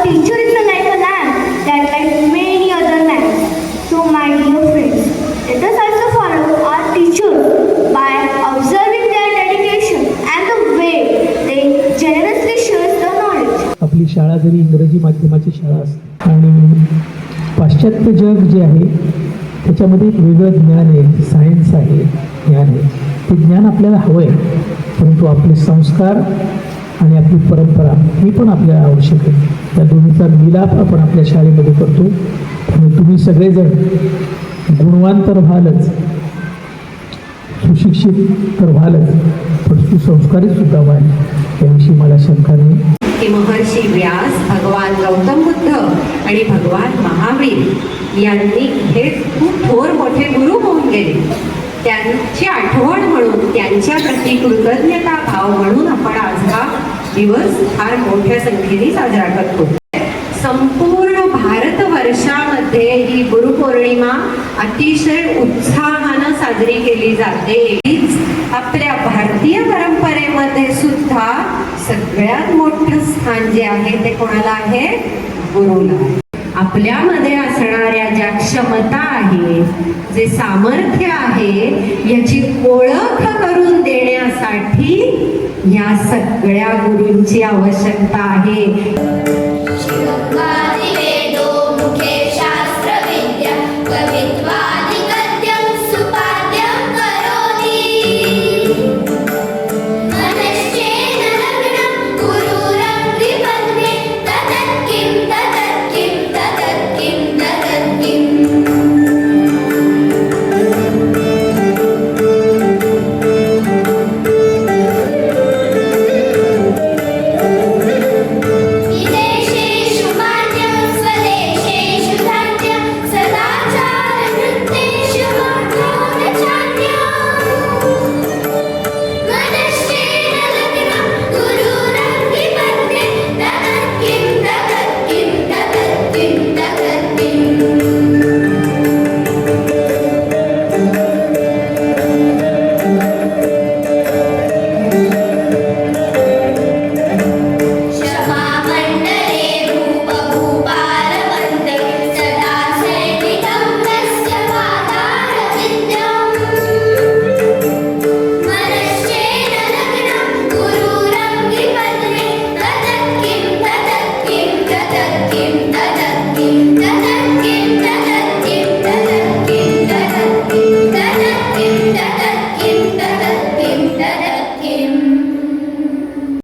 teacher is like a lamp that lights many other lamps. So my dear friends, let us also follow our teachers by observing their dedication and the way they generously share the knowledge. आपली शाळा जरी इंग्रजी माध्यमाची शाळा असते आणि पाश्चात्य जग जे आहे त्याच्यामध्ये एक वेगळं ज्ञान आहे, सायन्स आहे, ज्ञान आहे. ते ज्ञान आपल्याला हवं आहे, परंतु आपले संस्कार आणि आपली परंपरा ही पण आपल्याला आवश्यक आहे. त्या दोन्हीचा मिलाप आपण आपल्या शाळेमध्ये करतो. आणि तुम्ही सगळेजण गुणवान तर व्हालच, सुशिक्षित तर व्हालच, पण सुसंस्कारित सुद्धा व्हाल याविषयी मला शंका नाही. की महर्षी व्यास, भगवान गौतम बुद्ध आणि भगवान महावीर यांनी हे खूप थोर मोठे गुरु होऊन गेले. त्यांची आठवण म्हणून, त्यांच्या प्रति कृतज्ञता भाव म्हणून आपण आज हा दिवस फार मोठ्या संख्येने साजरा करतो. संपूर्ण भारतवर्षामध्ये ही गुरुपौर्णिमा अतिशय उत्साहानं साजरी केली जाते. हीच आपल्या भारतीय परंपरेमध्ये सुद्धा सगळ्यात मोठं स्थान जे आहे ते कोणाला आहे? गुरुला. आपल्यामध्ये असणाऱ्या ज्या क्षमता आहे, जे सामर्थ्य आहे, याची ओळख करून देण्यासाठी या सगळ्या गुरूंची आवश्यकता आहे.